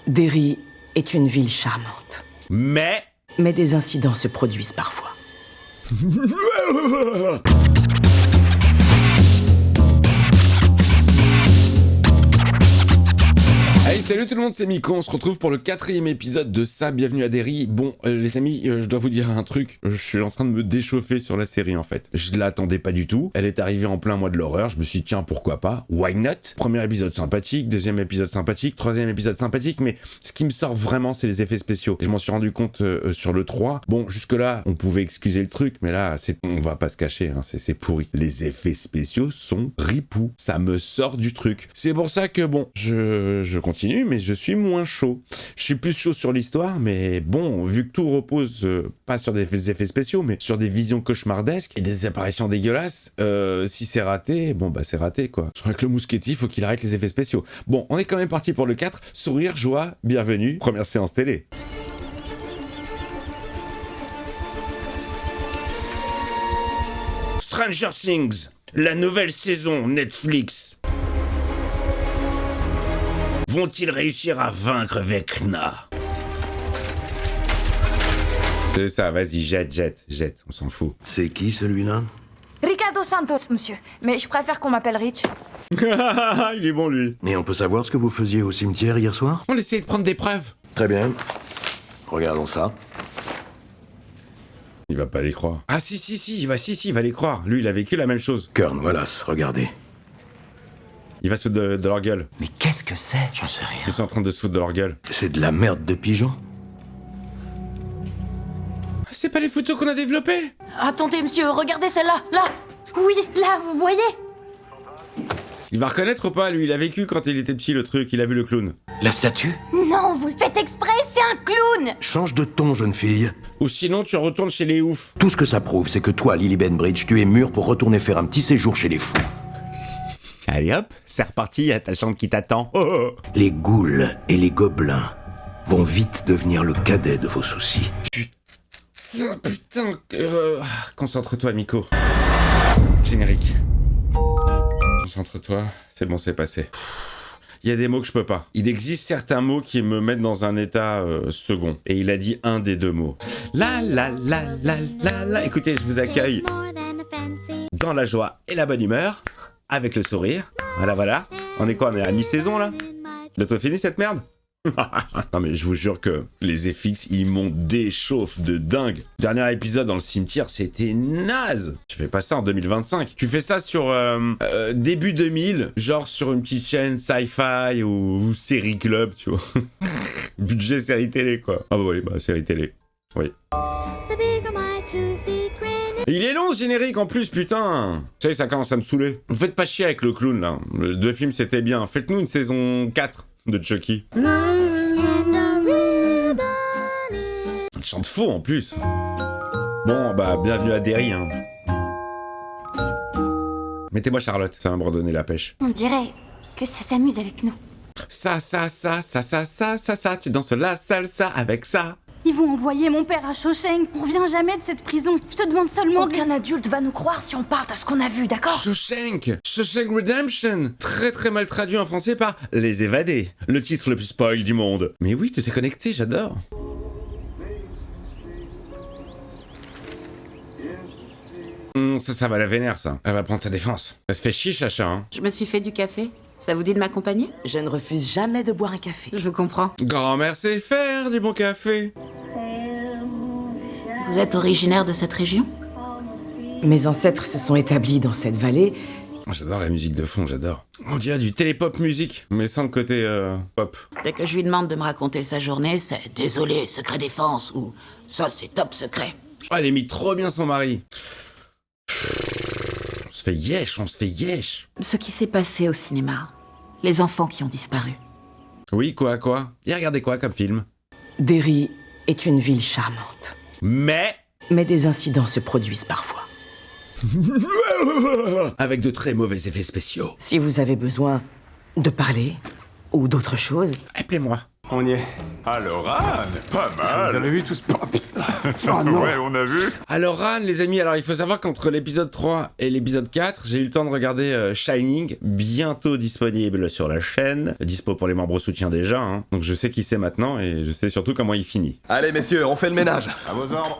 Derry est une ville charmante. Mais des incidents se produisent parfois. Hey, salut tout le monde, c'est Miko, on se retrouve pour le 4e épisode de ça, bienvenue à Derry. Bon, les amis, je dois vous dire un truc, je suis en train de me déchauffer sur la série en fait. Je l'attendais pas du tout, elle est arrivée en plein mois de l'horreur, je me suis dit tiens, pourquoi pas, why not? Premier épisode sympathique, deuxième épisode sympathique, troisième épisode sympathique, mais ce qui me sort vraiment, c'est les effets spéciaux. Et je m'en suis rendu compte sur le 3. Bon, jusque-là, on pouvait excuser le truc, mais là, on va pas se cacher, hein, c'est pourri. Les effets spéciaux sont ripoux, ça me sort du truc. C'est pour ça que bon, je continue, mais je suis moins chaud. Je suis plus chaud sur l'histoire, mais bon, vu que tout repose pas sur des effets spéciaux, mais sur des visions cauchemardesques et des apparitions dégueulasses, si c'est raté, bon bah c'est raté quoi. Je crois que le mousquetier, faut qu'il arrête les effets spéciaux. Bon, on est quand même parti pour le 4. Sourire, joie, bienvenue, première séance télé. Stranger Things, la nouvelle saison Netflix. Vont-ils réussir à vaincre Vecna? C'est ça, vas-y, jette, on s'en fout. C'est qui celui-là? Ricardo Santos, monsieur. Mais je préfère qu'on m'appelle Rich. Il est bon lui. Et on peut savoir ce que vous faisiez au cimetière hier soir? On essayait de prendre des preuves. Très bien. Regardons ça. Il va pas les croire. Ah si, il va les croire. Lui, il a vécu la même chose. Kern Wallace, regardez. Il va se foutre de leur gueule. Mais qu'est-ce que c'est? J'en sais rien. Ils sont en train de se foutre de leur gueule. C'est de la merde de pigeon? C'est pas les photos qu'on a développées? Attendez, monsieur, regardez celle-là. Là. Oui, là, vous voyez? Il va reconnaître ou pas, lui? Il a vécu quand il était petit, le truc. Il a vu le clown. La statue? Non, vous le faites exprès, c'est un clown. Change de ton, jeune fille. Ou sinon, tu retournes chez les oufs. Tout ce que ça prouve, c'est que toi, Lily Benbridge, tu es mûr pour retourner faire un petit séjour chez les fous. Allez hop, c'est reparti, y a ta chambre qui t'attend. Oh. Les ghouls et les gobelins vont vite devenir le cadet de vos soucis. Putain, concentre-toi, Miko. Générique. Concentre-toi, c'est bon, c'est passé. Il y a des mots que je peux pas. Il existe certains mots qui me mettent dans un état second. Et il a dit un des deux mots. La. Écoutez, je vous accueille dans la joie et la bonne humeur, avec le sourire. Voilà. On est quoi? On est à mi-saison, là? Bientôt fini, cette merde? Non mais je vous jure que les FX ils m'ont déchauffe de dingue. Dernier épisode dans le cimetière, c'était naze. Tu fais pas ça en 2025. Tu fais ça sur début 2000, genre sur une petite chaîne sci-fi ou série club, tu vois. Budget série télé quoi. Ah bah oui, bah série télé. Oui. Il est long ce générique en plus, putain. Tu sais, ça commence à me saouler. Vous faites pas chier avec le clown là. Les deux films c'était bien. Faites-nous une saison 4 de Chucky. Il chante faux en plus. Bon, bah, bienvenue à Derry, hein. Mettez-moi Charlotte, ça va me redonner la pêche. On dirait que ça s'amuse avec nous. Ça, tu danses la salsa avec ça. Ils vont envoyer mon père à Shawshank. On revient jamais de cette prison. Je te demande seulement... Aucun adulte va nous croire si on parle de ce qu'on a vu, d'accord? Shawshank Redemption. Très très mal traduit en français par Les Évadés. Le titre le plus spoil du monde. Mais oui, tu t'es connecté, j'adore. Ça va la vénère, ça. Elle va prendre sa défense. Elle se fait chier, Chacha, hein. Je me suis fait du café. Ça vous dit de m'accompagner? Je ne refuse jamais de boire un café. Je vous comprends. Grand-mère sait faire du bon café. Vous êtes originaire de cette région? Mes ancêtres se sont établis dans cette vallée. J'adore la musique de fond, j'adore. On dirait du télépop musique, mais sans le côté pop. Dès que je lui demande de me raconter sa journée, c'est « Désolé, secret défense » ou « Ça, c'est top secret ». Oh, elle imite trop bien son mari. On se fait yesh. Ce qui s'est passé au cinéma. Les enfants qui ont disparu. Oui, quoi? Et regardez quoi comme film? Derry est une ville charmante. Mais des incidents se produisent parfois. avec de très mauvais effets spéciaux. Si vous avez besoin de parler ou d'autre chose, Appelez-moi. On y est. Alors Anne, pas mal. Vous avez vu tout ce... Oh, putain. Ouais, on a vu. Alors Anne, les amis, alors il faut savoir qu'entre l'épisode 3 et l'épisode 4, j'ai eu le temps de regarder Shining, bientôt disponible sur la chaîne, dispo pour les membres soutiens déjà, hein. Donc je sais qui c'est maintenant et je sais surtout comment il finit. Allez messieurs, on fait le ménage. À vos ordres.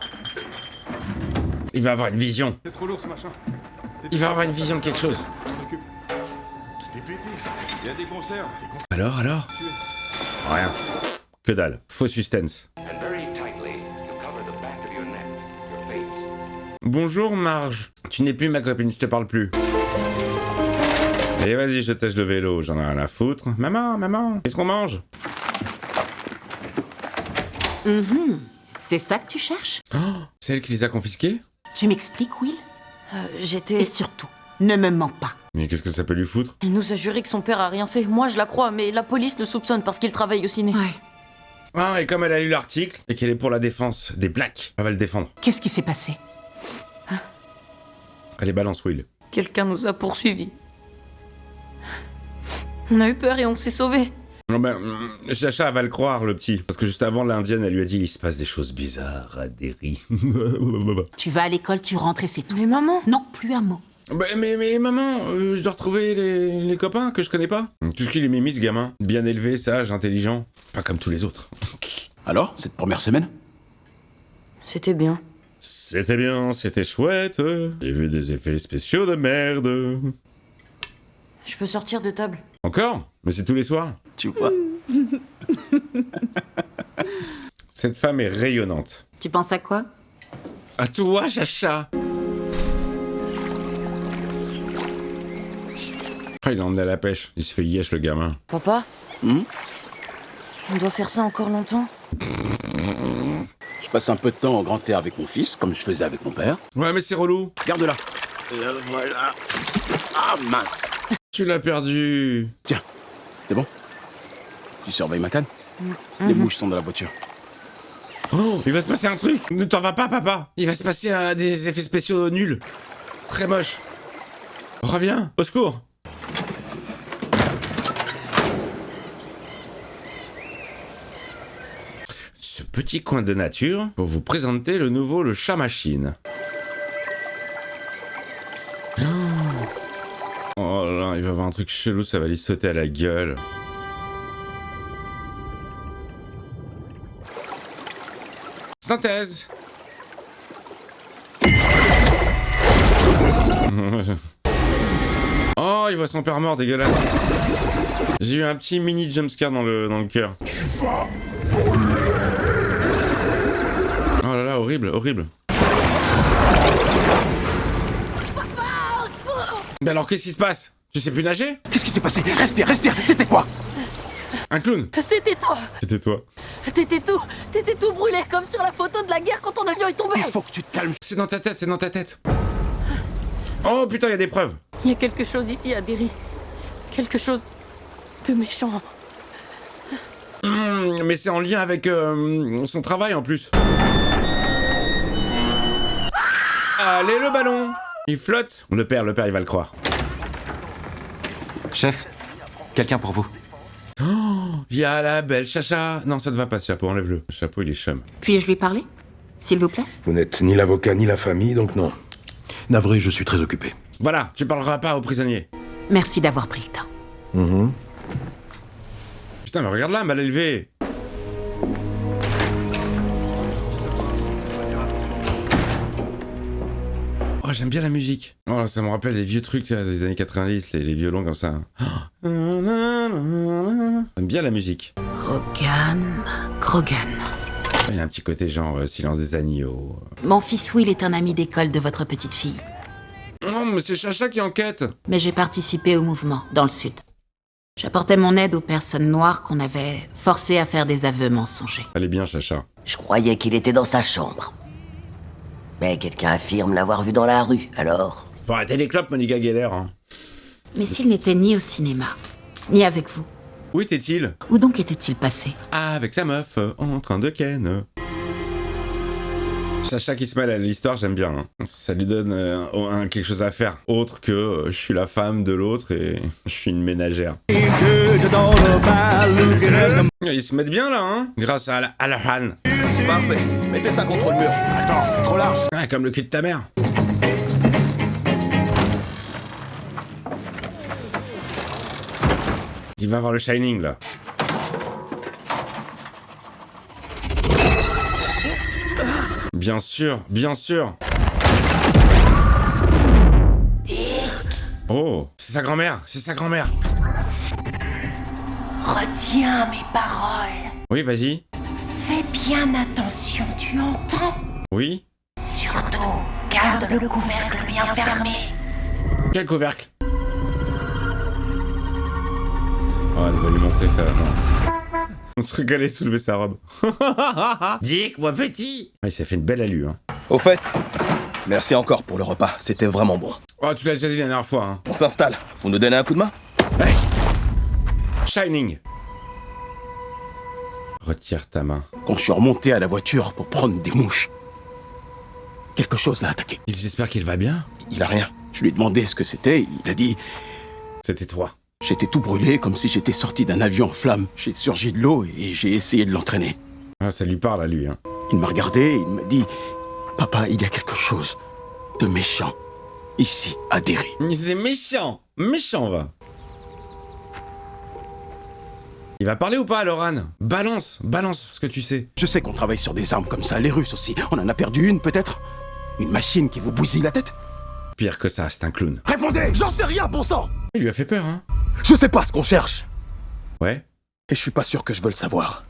Il va avoir une vision. C'est trop lourd ce machin. Il va avoir une vision de quelque chose. Tout est pété. Il y a des conserves. Alors Rien. Que dalle. Faux suspense. Bonjour Marge. Tu n'es plus ma copine, je te parle plus. Et vas-y, je tâche le vélo, j'en ai rien à foutre. Maman, qu'est-ce qu'on mange? C'est ça que tu cherches? Oh, c'est elle qui les a confisqués? Tu m'expliques, Will? J'étais... Et surtout, ne me mens pas. Mais qu'est-ce que ça peut lui foutre? Il nous a juré que son père a rien fait. Moi, je la crois, mais la police le soupçonne parce qu'il travaille au ciné. Ouais. Ah, et comme elle a lu l'article, et qu'elle est pour la défense des Blacks, elle va le défendre. Qu'est-ce qui s'est passé? Allez, balance Will. Quelqu'un nous a poursuivis. On a eu peur et on s'est sauvés. Non ben, Chacha va le croire, le petit. Parce que juste avant, l'indienne, elle lui a dit « Il se passe des choses bizarres à Derry. » Tu vas à l'école, tu rentres et c'est tout. Mais maman... Non, plus un mot. Mais maman, je dois retrouver les copains que je connais pas. Tout ce qu'il est mimi, ce gamin. Bien élevé, sage, intelligent. Pas comme tous les autres. Alors, cette première semaine? C'était bien. C'était bien, c'était chouette. J'ai vu des effets spéciaux de merde. Je peux sortir de table. Encore? Mais c'est tous les soirs. Tu vois? Cette femme est rayonnante. Tu penses à quoi? À toi, Chacha. Ah, il l'a emmené à la pêche. Il se fait yesh, le gamin. Papa On doit faire ça encore longtemps? Je passe un peu de temps en grand air avec mon fils, comme je faisais avec mon père. Ouais, mais c'est relou. Garde-la. Voilà. Ah, mince. Tu l'as perdu. Tiens, c'est bon? Tu surveilles ma canne? Les mouches sont dans la voiture. Oh, il va se passer un truc. Ne t'en va pas, papa. Il va se passer des effets spéciaux nuls. Très moches. Reviens, au secours. Ce petit coin de nature pour vous présenter le nouveau le chat machine. Oh là, il va avoir un truc chelou, ça va lui sauter à la gueule. Synthèse. Oh, il voit son père mort, dégueulasse. J'ai eu un petit mini jumpscare dans le cœur. Oh là là, horrible, horrible. Mais alors, qu'est-ce qui se passe? Tu sais plus nager? Qu'est-ce qui s'est passé? Respire, respire. C'était quoi? Un clown. C'était toi. C'était toi. T'étais tout brûlé, comme sur la photo de la guerre quand ton avion est tombé. Il faut que tu te calmes. C'est dans ta tête, c'est dans ta tête. Oh putain, il y a des preuves. Il y a quelque chose ici à Derry. Quelque chose de méchant. Mais c'est en lien avec son travail en plus. Allez le ballon. Il flotte. Le père, il va le croire. Chef, quelqu'un pour vous. Il y a la belle Chacha. Non, ça ne va pas ce chapeau, enlève-le. Le chapeau, il est chum. Puis-je lui parler? S'il vous plaît? Vous n'êtes ni l'avocat ni la famille, donc non. Navré, je suis très occupé. Voilà, tu parleras pas aux prisonniers. Merci d'avoir pris le temps. Putain, mais regarde là, mal élevé. Oh, j'aime bien la musique. Oh, ça me rappelle des vieux trucs des années 90, les violons comme ça. J'aime bien la musique. Krogan. Il y a un petit côté genre Silence des agneaux. Mon fils Will est un ami d'école de votre petite fille. Non, mais c'est Chacha qui enquête. Mais j'ai participé au mouvement, dans le sud. J'apportais mon aide aux personnes noires qu'on avait forcées à faire des aveux mensongers. Elle est bien, Chacha. Je croyais qu'il était dans sa chambre. Mais quelqu'un affirme l'avoir vu dans la rue, alors... Faut arrêter les clopes, Monica Geller. Hein. Mais s'il n'était ni au cinéma, ni avec vous, Où était-il? où donc était-il passé? Ah, avec sa meuf, en train de ken. Chacha qui se mêle à l'histoire, j'aime bien. Hein. Ça lui donne quelque chose à faire. Autre que je suis la femme de l'autre et je suis une ménagère. Ils se mettent bien là, hein, grâce à la Han. C'est parfait. Mettez ça contre le mur. Attends, c'est trop large. Ouais, comme le cul de ta mère. Il va voir le Shining là. Bien sûr, bien sûr. Oh, c'est sa grand-mère, c'est sa grand-mère. Retiens mes paroles. Oui, vas-y. Fais bien attention, tu entends? Oui. Surtout, garde le couvercle bien fermé. Quel couvercle? Oh, elle va lui montrer ça, non. On se régalait soulever sa robe. Dick, moi petit. Il s'est fait une belle allure. Hein. Au fait, merci encore pour le repas, c'était vraiment bon. Oh, tu l'as déjà dit la dernière fois. Hein. On s'installe, vous nous donnez un coup de main? Hey. Shining. Retire ta main. Quand je suis remonté à la voiture pour prendre des mouches, quelque chose l'a attaqué. J'espère qu'il va bien. Il a rien. Je lui ai demandé ce que c'était, il a dit... C'était toi. J'étais tout brûlé comme si j'étais sorti d'un avion en flammes. J'ai surgi de l'eau et j'ai essayé de l'entraîner. Ah, ça lui parle à lui, hein. Il m'a regardé et il m'a dit... Papa, il y a quelque chose de méchant ici, à Derry. C'est méchant. Méchant, va. Il va parler ou pas, Loran? Balance ce que tu sais. Je sais qu'on travaille sur des armes comme ça, les Russes aussi. On en a perdu une, peut-être? Une machine qui vous bousille la tête? Pire que ça, c'est un clown. Répondez! J'en sais rien, bon sang! Il lui a fait peur, hein. Je sais pas ce qu'on cherche. Ouais. Et je suis pas sûr que je veux le savoir.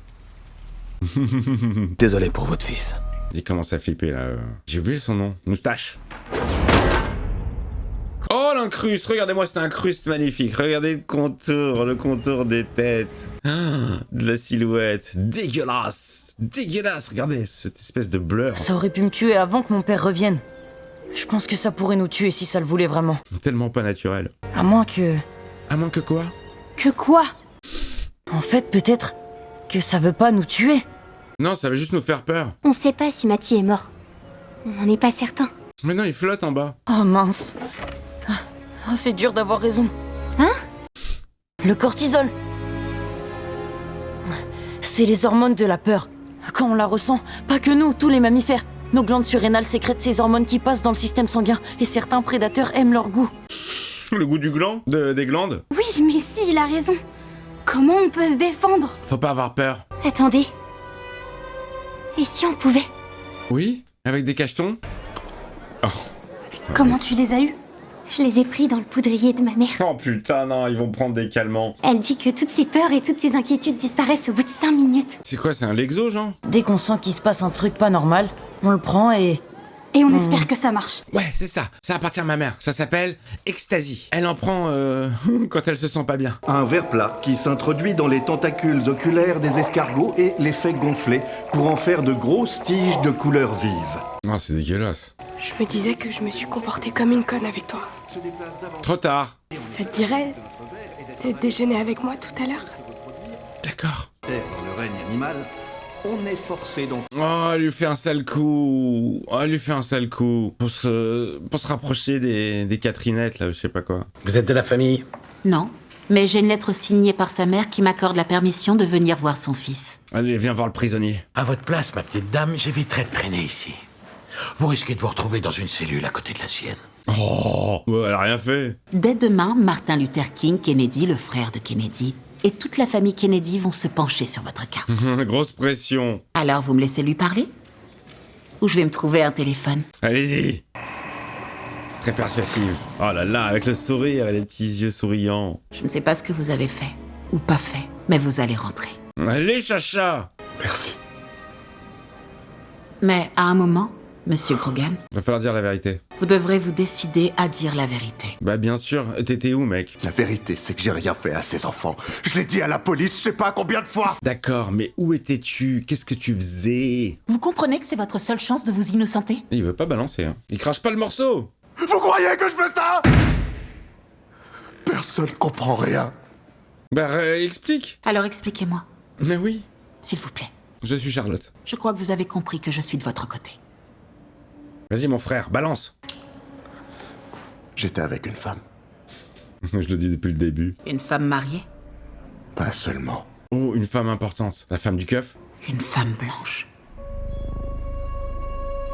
Désolé pour votre fils. Il commence à flipper, là. J'ai oublié son nom. Moustache. Oh, l'incruste! Regardez-moi cette incruste magnifique. Regardez le contour des têtes. Ah, de la silhouette. Dégueulasse! Dégueulasse! Regardez, cette espèce de blur. Ça aurait pu me tuer avant que mon père revienne. Je pense que ça pourrait nous tuer si ça le voulait vraiment. Tellement pas naturel. À moins que... À moins que quoi? Que quoi? En fait, peut-être que ça veut pas nous tuer. Non, ça va juste nous faire peur. On sait pas si Matty est mort. On n'en est pas certain. Mais non, il flotte en bas. Oh mince. Oh, c'est dur d'avoir raison. Hein? Le cortisol. C'est les hormones de la peur. Quand on la ressent, pas que nous, tous les mammifères. Nos glandes surrénales sécrètent ces hormones qui passent dans le système sanguin. Et certains prédateurs aiment leur goût. Le goût du gland? Des glandes? Oui, mais si, il a raison. Comment on peut se défendre? Faut pas avoir peur. Attendez. Et si on pouvait? Oui? Avec des cachetons? Oh. Putain, Comment tu les as eus? Je les ai pris dans le poudrier de ma mère. Oh putain, non, ils vont prendre des calmants. Elle dit que toutes ses peurs et toutes ses inquiétudes disparaissent au bout de 5 minutes. C'est quoi, c'est un Lexo, genre? Dès qu'on sent qu'il se passe un truc pas normal, on le prend et... Et on espère que ça marche. Ouais, c'est ça. Ça appartient à ma mère. Ça s'appelle Ecstasy. Elle en prend quand elle se sent pas bien. Un verre plat qui s'introduit dans les tentacules oculaires des escargots et les fait gonfler pour en faire de grosses tiges de couleur vive. Oh, c'est dégueulasse. Je me disais que je me suis comportée comme une conne avec toi. Trop tard. Ça te dirait de déjeuner avec moi tout à l'heure? D'accord. Dans le règne animal, on est forcé donc... Oh, elle lui fait un sale coup. Oh, elle lui fait un sale coup. Pour se rapprocher des Catherinettes, là, je sais pas quoi. Vous êtes de la famille? Non, mais j'ai une lettre signée par sa mère qui m'accorde la permission de venir voir son fils. Allez, viens voir le prisonnier. À votre place, ma petite dame, j'éviterais de traîner ici. Vous risquez de vous retrouver dans une cellule à côté de la sienne. Oh, ouais, elle a rien fait. Dès demain, Martin Luther King Kennedy, le frère de Kennedy, et toute la famille Kennedy vont se pencher sur votre cas. Grosse pression. Alors, vous me laissez lui parler? Ou je vais me trouver un téléphone? Allez-y. Très persuasive. Oh là là, avec le sourire et les petits yeux souriants. Je ne sais pas ce que vous avez fait, ou pas fait, mais vous allez rentrer. Allez, chacha. Merci. Mais à un moment, Monsieur Grogan, Va falloir dire la vérité. vous devrez vous décider à dire la vérité. Bah bien sûr, t'étais où, mec? La vérité, c'est que j'ai rien fait à ces enfants. Je l'ai dit à la police, je sais pas combien de fois. D'accord, mais où étais-tu? Qu'est-ce que tu faisais? Vous comprenez que c'est votre seule chance de vous innocenter? Il veut pas balancer, hein. Il crache pas le morceau. Vous croyez que je fais ça? Personne comprend rien. Bah explique. Alors expliquez-moi, Mais oui, s'il vous plaît. je suis Charlotte. Je crois que vous avez compris que je suis de votre côté. Vas-y, mon frère, balance. J'étais avec une femme. Je le dis depuis le début. Une femme mariée? Pas seulement. Oh, une femme importante. La femme du keuf? Une femme blanche.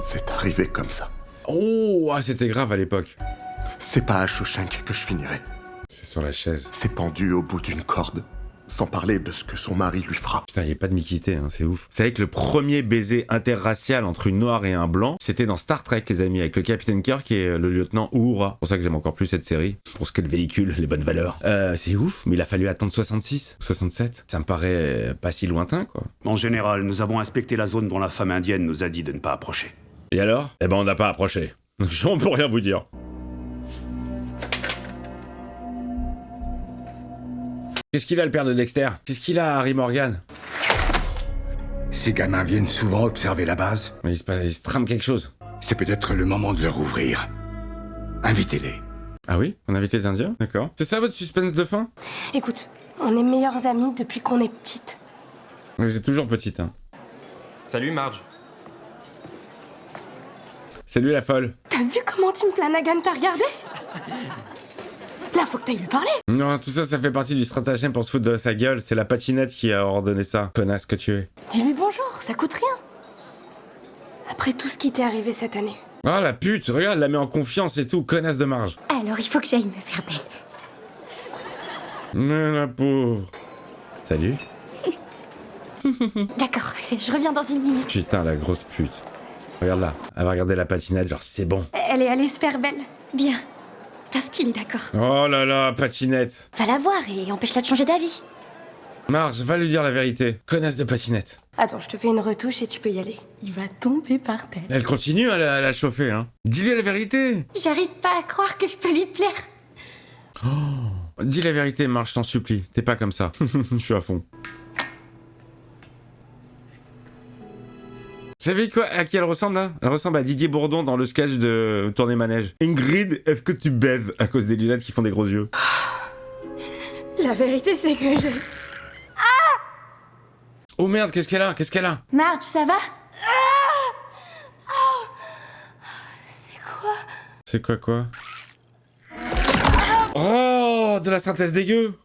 C'est arrivé comme ça. Oh, ah, c'était grave à l'époque. C'est pas à Shawshank que je finirai. C'est sur la chaise. C'est pendu au bout d'une corde. Sans parler de ce que son mari lui fera. Putain, y a pas de mixité, hein, c'est ouf. Vous savez que le premier baiser interracial entre une noire et un blanc, c'était dans Star Trek, les amis, avec le capitaine Kirk et le lieutenant Uhura. C'est pour ça que j'aime encore plus cette série, pour ce qu'elle véhicule, les bonnes valeurs. C'est ouf, mais il a fallu attendre 66, 67. Ça me paraît pas si lointain, quoi. En général, nous avons inspecté la zone dont la femme indienne nous a dit de ne pas approcher. Et alors? Eh ben, on n'a pas approché. On peut rien vous dire. Qu'est-ce qu'il a, le père de Dexter? Qu'est-ce qu'il a, Harry Morgan? Ces gamins viennent souvent observer la base. Mais il se trame quelque chose. C'est peut-être le moment de leur ouvrir. Invitez-les. Ah oui? On invite les Indiens? D'accord. C'est ça votre suspense de fin? Écoute, on est meilleures amies depuis qu'on est petites. Mais vous êtes toujours petite, hein. Salut Marge. C'est lui la folle. T'as vu comment Tim Flanagan t'a regardé? Là, faut que t'ailles lui parler. Non, tout ça, ça fait partie du stratagème pour se foutre de sa gueule. C'est la patinette qui a ordonné ça. Connasse que tu es. Dis-lui bonjour, ça coûte rien. Après tout ce qui t'est arrivé cette année. Ah, la pute, regarde, elle la met en confiance et tout. Connasse de Marge. Alors, il faut que j'aille me faire belle. Mais la pauvre. Salut. D'accord, je reviens dans une minute. Putain, la grosse pute. Regarde là, elle va regarder la patinette, genre c'est bon. Elle est allée se faire belle. Bien. Parce qu'il est d'accord. Oh là là, patinette. Va la voir et empêche-la de changer d'avis. Marge, va lui dire la vérité. Connasse de patinette. Attends, je te fais une retouche et tu peux y aller. Il va tomber par terre. Elle continue à la chauffer, hein. Dis-lui la vérité. J'arrive pas à croire que je peux lui plaire. Oh, dis la vérité, Marge, je t'en supplie. T'es pas comme ça. Je suis à fond. Vous savez quoi, à qui elle ressemble là? Elle ressemble à Didier Bourdon dans le sketch de Tournée Manège. Ingrid, est-ce que tu baises à cause des lunettes qui font des gros yeux? La vérité, c'est que je... Oh merde, qu'est-ce qu'elle a? Qu'est-ce qu'elle a? Marge, ça va? C'est quoi? C'est quoi? Oh, de la synthèse dégueu.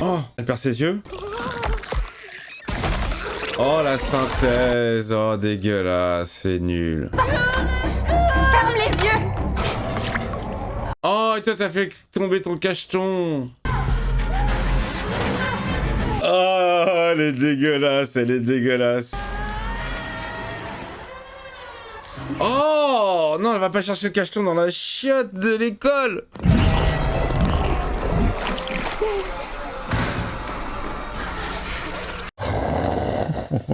Oh, elle perd ses yeux. Oh, la synthèse. Oh, dégueulasse, c'est nul. Ferme les yeux! Oh, et toi, t'as fait tomber ton cacheton. Oh, elle est dégueulasse, elle est dégueulasse. Oh, non, elle va pas chercher le cacheton dans la chiotte de l'école.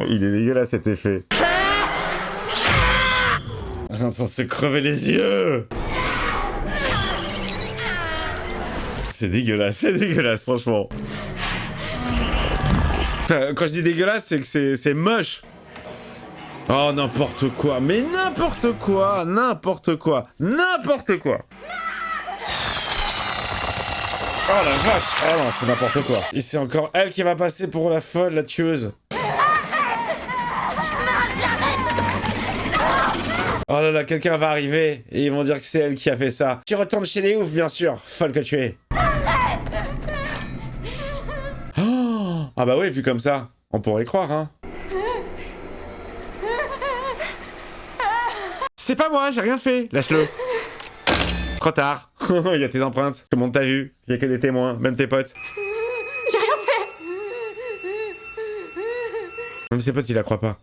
Il est dégueulasse cet effet. J'entends se crever les yeux. C'est dégueulasse, franchement. Quand je dis dégueulasse, c'est que c'est moche. Oh, n'importe quoi, mais n'importe quoi. Oh la vache. Oh non, c'est n'importe quoi. Et c'est encore elle qui va passer pour la folle, la tueuse. Oh là là, quelqu'un va arriver et ils vont dire que c'est elle qui a fait ça. Tu retournes chez les oufs, bien sûr, folle que tu es. Oh, ah bah oui, vu comme ça, on pourrait y croire, hein. C'est pas moi, j'ai rien fait, lâche-le. Trop tard. Il y a tes empreintes, tout le monde t'a vu, il y a que des témoins, même tes potes. J'ai rien fait! Même ses potes, il la croit pas.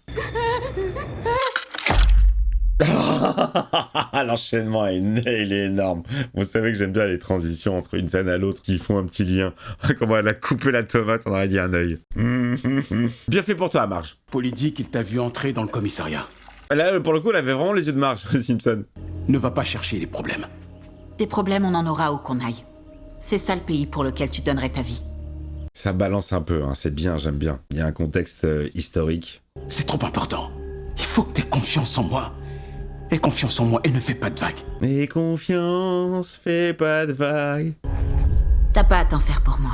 L'enchaînement il est énorme. Vous savez que j'aime bien les transitions entre une scène à l'autre qui font un petit lien. Comment elle a coupé la tomate, on aurait dit un œil. Bien fait pour toi, Marge. Polly dit qu'il t'a vu entrer dans le commissariat. Là, pour le coup, elle avait vraiment les yeux de Marge, Simpson. Ne va pas chercher les problèmes. Des problèmes, on en aura où qu'on aille. C'est ça le pays pour lequel tu donnerais ta vie. Ça balance un peu, hein. C'est bien, j'aime bien. Il y a un contexte historique. C'est trop important. Il faut que t'aies confiance en moi. Aie confiance en moi et ne fais pas de vagues. Et confiance, fais pas de vagues. T'as pas à t'en faire pour moi.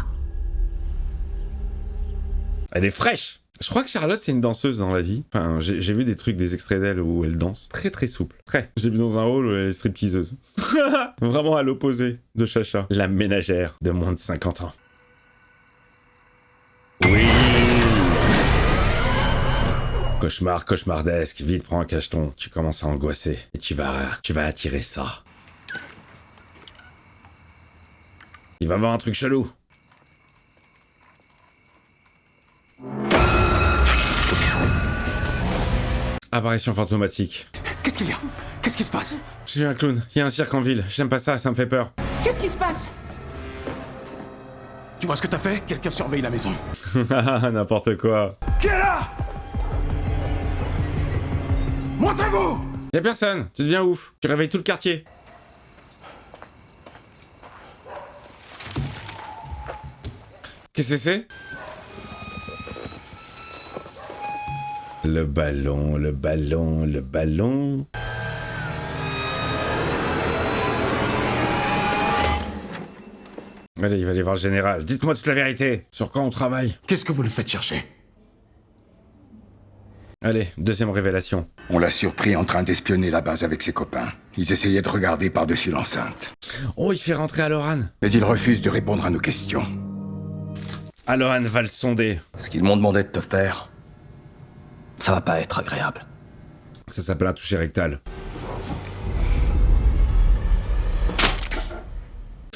Elle est fraîche. Je crois que Charlotte, c'est une danseuse dans la vie. Enfin, j'ai vu des trucs, des extraits d'elle où elle danse. Très très souple. Très. J'ai vu dans un hall où elle est stripteaseuse. Vraiment à l'opposé de Chacha. La ménagère de moins de 50 ans. Oui. Cauchemar, cauchemardesque. Vite, prends un cacheton. Tu commences à angoisser. Et tu vas attirer ça. Il va voir un truc chelou. Apparition fantomatique. Qu'est-ce qu'il y a? Qu'est-ce qui se passe? Je suis un clown. Il y a un cirque en ville. J'aime pas ça, ça me fait peur. Qu'est-ce qui se passe? Tu vois ce que t'as fait? Quelqu'un surveille la maison. N'importe quoi. Qui est là? Montrez-vous! Y'a personne. Tu deviens ouf. Tu réveilles tout le quartier. Qu'est-ce que c'est? Le ballon, le ballon, le ballon. Allez, il va aller voir le général. Dites-moi toute la vérité. Sur quoi on travaille? Qu'est-ce que vous le faites chercher? Allez, deuxième révélation. On l'a surpris en train d'espionner la base avec ses copains. Ils essayaient de regarder par-dessus l'enceinte. Oh, il fait rentrer Aloran. Mais il refuse de répondre à nos questions. Aloran va le sonder. Ce qu'ils m'ont demandé de te faire, ça va pas être agréable. Ça s'appelle un toucher rectal.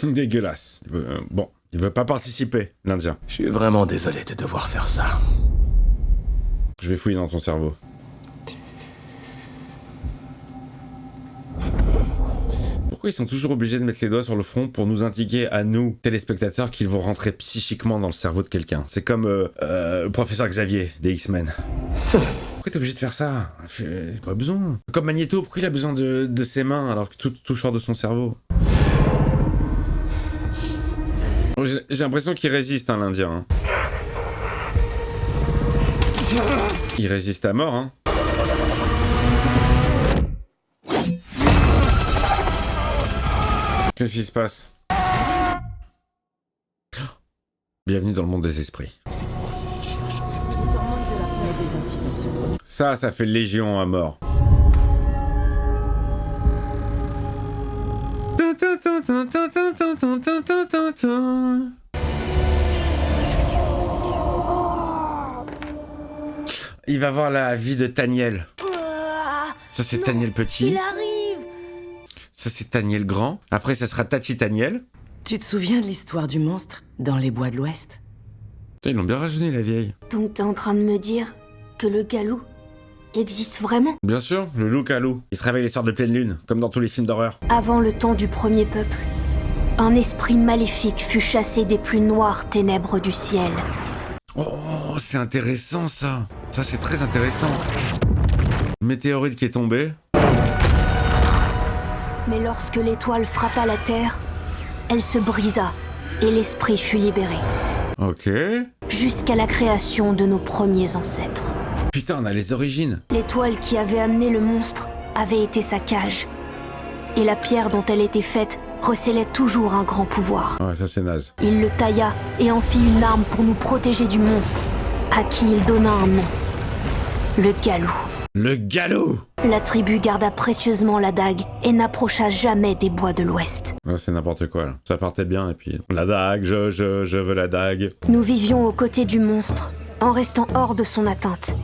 Dégueulasse. Bon, il veut pas participer, l'Indien. Je suis vraiment désolé de devoir faire ça. Je vais fouiller dans ton cerveau. Pourquoi ils sont toujours obligés de mettre les doigts sur le front pour nous indiquer à nous, téléspectateurs, qu'ils vont rentrer psychiquement dans le cerveau de quelqu'un? C'est comme le professeur Xavier des X-Men. Pourquoi t'es obligé de faire ça? C'est pas besoin. Comme Magneto, pourquoi il a besoin de ses mains alors que tout sort de son cerveau? J'ai l'impression qu'il résiste, hein, l'Indien. Hein. Il résiste à mort, hein. Qu'est-ce qui se passe? Bienvenue dans le monde des esprits. Ça fait légion à mort. Il va voir la vie de Taniel. Ça c'est Taniel petit. Il arrive. Ça c'est Taniel grand. Après ça sera Tati Taniel. Tu te souviens de l'histoire du monstre dans les bois de l'Ouest? Ils l'ont bien rajeuni la vieille. Donc t'es en train de me dire que le galou existe vraiment? Bien sûr, le loup à loup. Il se réveille les soirs de pleine lune, comme dans tous les films d'horreur. Avant le temps du premier peuple, un esprit maléfique fut chassé des plus noires ténèbres du ciel. Oh, c'est intéressant ça. Ça c'est très intéressant. Météorite qui est tombée. Mais lorsque l'étoile frappa la terre, elle se brisa et l'esprit fut libéré. Ok. Jusqu'à la création de nos premiers ancêtres. Putain, on a les origines. L'étoile qui avait amené le monstre avait été sa cage. Et la pierre dont elle était faite recélait toujours un grand pouvoir. Ouais, ça c'est naze. Il le tailla et en fit une arme pour nous protéger du monstre, à qui il donna un nom. Le galou. Le galou! La tribu garda précieusement la dague et n'approcha jamais des bois de l'Ouest. Ouais, c'est n'importe quoi là. Ça partait bien et puis... La dague, je veux la dague. Nous vivions aux côtés du monstre, en restant hors de son atteinte,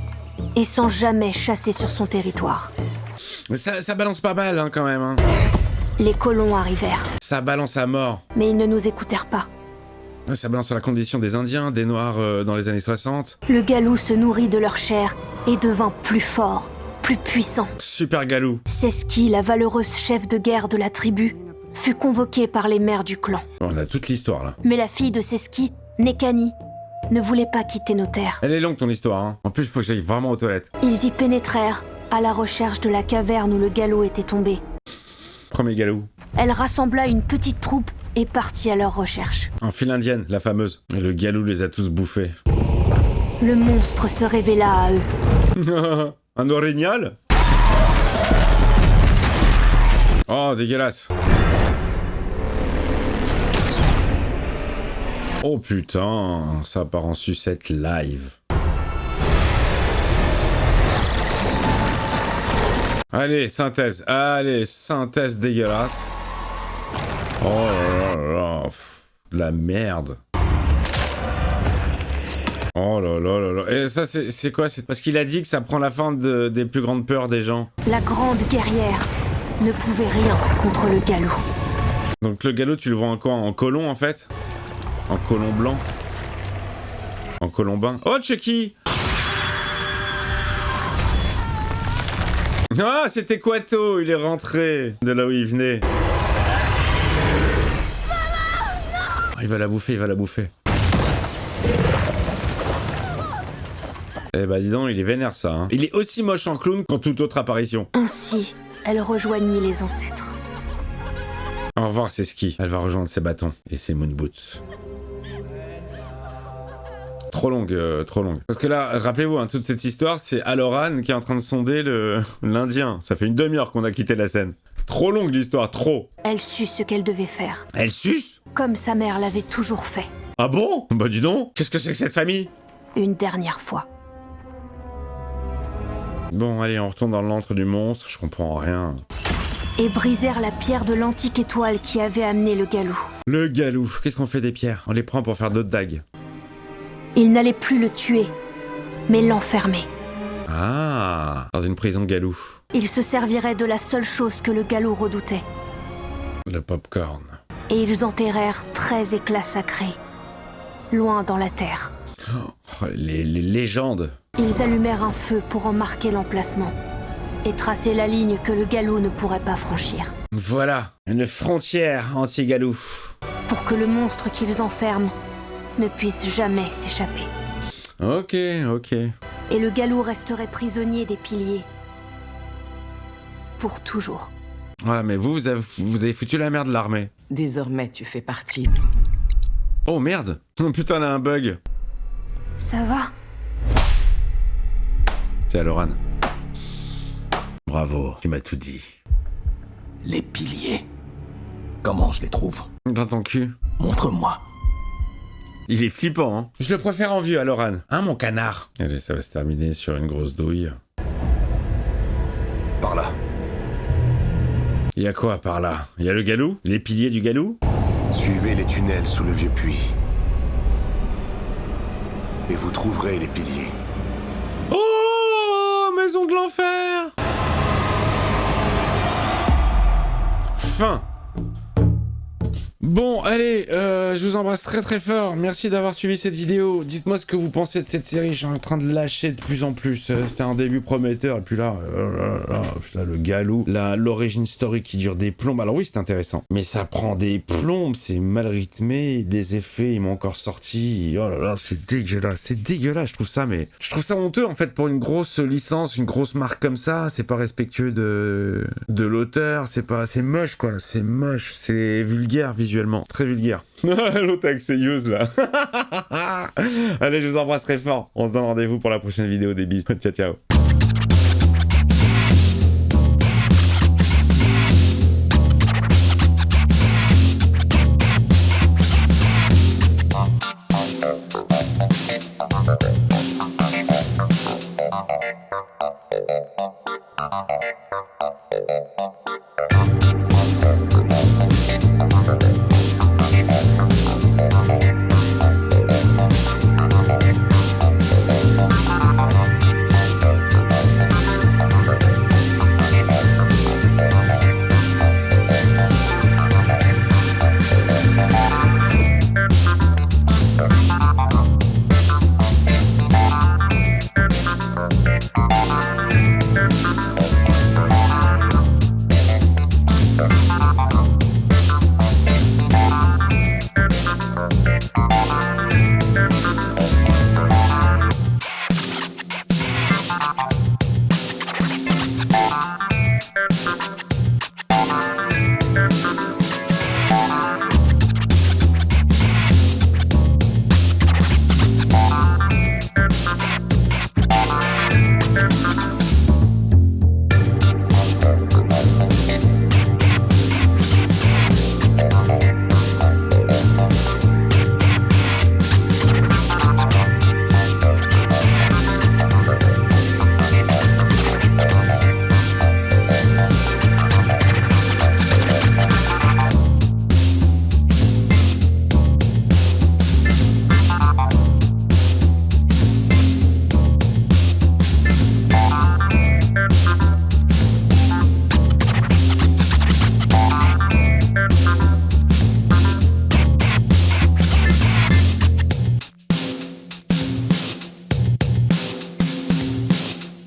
et sans jamais chasser sur son territoire. Mais ça balance pas mal hein, quand même. Hein. Les colons arrivèrent. Ça balance à mort. Mais ils ne nous écoutèrent pas. Ouais, ça balance sur la condition des Indiens, des Noirs dans les années 60. Le galou se nourrit de leur chair et devint plus fort, plus puissant. Super galou. Seski, la valeureuse chef de guerre de la tribu, fut convoquée par les mères du clan. On a toute l'histoire là. Mais la fille de Seski, Nekani, ne voulait pas quitter nos terres. Elle est longue ton histoire. Hein. En plus, il faut que j'aille vraiment aux toilettes. Ils y pénétrèrent, à la recherche de la caverne où le galop était tombé. Premier galou. Elle rassembla une petite troupe et partit à leur recherche. En file indienne, la fameuse. Et le galou les a tous bouffés. Le monstre se révéla à eux. Un orignal? Oh, dégueulasse. Oh putain, ça part en sucette live. Allez, synthèse. Allez, synthèse dégueulasse. Oh là là là. De la merde. Oh là là là là. Et ça, c'est quoi? C'est parce qu'il a dit que ça prend la fin des plus grandes peurs des gens. La grande guerrière ne pouvait rien contre le galou. Donc le galop, tu le vois en quoi? En colon, en fait? En colon blanc? En colombin? Oh, Chucky! Ah, c'était Quato, il est rentré de là où il venait. Oh, il va la bouffer, il va la bouffer. Eh bah dis donc, il est vénère ça. Hein. Il est aussi moche en clown qu'en toute autre apparition. Ainsi, elle rejoignit les ancêtres. Au revoir, c'est ski. Elle va rejoindre ses bâtons et ses moon boots. Trop longue, trop longue. Parce que là, rappelez-vous, hein, toute cette histoire, c'est Aloran qui est en train de sonder l'Indien. Ça fait une demi-heure qu'on a quitté la scène. Trop longue l'histoire, trop. Elle sut ce qu'elle devait faire. Elle suce? Comme sa mère l'avait toujours fait. Ah bon? Bah dis donc, qu'est-ce que c'est que cette famille? Une dernière fois. Bon, allez, on retourne dans l'antre du monstre, je comprends rien. Et brisèrent la pierre de l'antique étoile qui avait amené le galou. Le galou, qu'est-ce qu'on fait des pierres? On les prend pour faire d'autres dagues. Ils n'allaient plus le tuer, mais l'enfermer. Ah, dans une prison galou. Ils se serviraient de la seule chose que le galou redoutait. Le popcorn. Et ils enterrèrent 13 éclats sacrés, loin dans la terre. Oh, les légendes. Ils allumèrent un feu pour en marquer l'emplacement et tracer la ligne que le galou ne pourrait pas franchir. Voilà, une frontière anti-galou. Pour que le monstre qu'ils enferment ne puisse jamais s'échapper. Ok, ok. Et le galou resterait prisonnier des piliers. Pour toujours. Voilà, mais vous avez foutu la merde de l'armée. Désormais, tu fais partie. Oh merde. Oh putain, là, un bug. Ça va? C'est Aloran. Bravo, tu m'as tout dit. Les piliers. Comment je les trouve? Dans ton cul. Montre-moi. Il est flippant, hein. Je le préfère en vue, Aloran. Hein, mon canard? Allez, ça va se terminer sur une grosse douille. Par là. Il y a quoi par là? Il y a le galou? Les piliers du galou? Suivez les tunnels sous le vieux puits. Et vous trouverez les piliers. Oh, maison de l'enfer! Fin. Bon, allez, je vous embrasse très très fort. Merci d'avoir suivi cette vidéo. Dites-moi ce que vous pensez de cette série. Je suis en train de lâcher de plus en plus. C'était un début prometteur. Et puis là, le galou, l'origine story qui dure des plombes. Alors oui, c'est intéressant. Mais ça prend des plombes. C'est mal rythmé. Les effets, ils m'ont encore sorti. Oh là là, c'est dégueulasse. C'est dégueulasse, je trouve ça. Mais je trouve ça honteux, en fait, pour une grosse licence, une grosse marque comme ça. C'est pas respectueux de l'auteur. C'est moche, quoi. C'est moche. C'est vulgaire, visuellement. Très vulgaire. L'autre avec ses use là. Allez, je vous embrasse très fort. On se donne rendez-vous pour la prochaine vidéo. Des bisous. Ciao, ciao.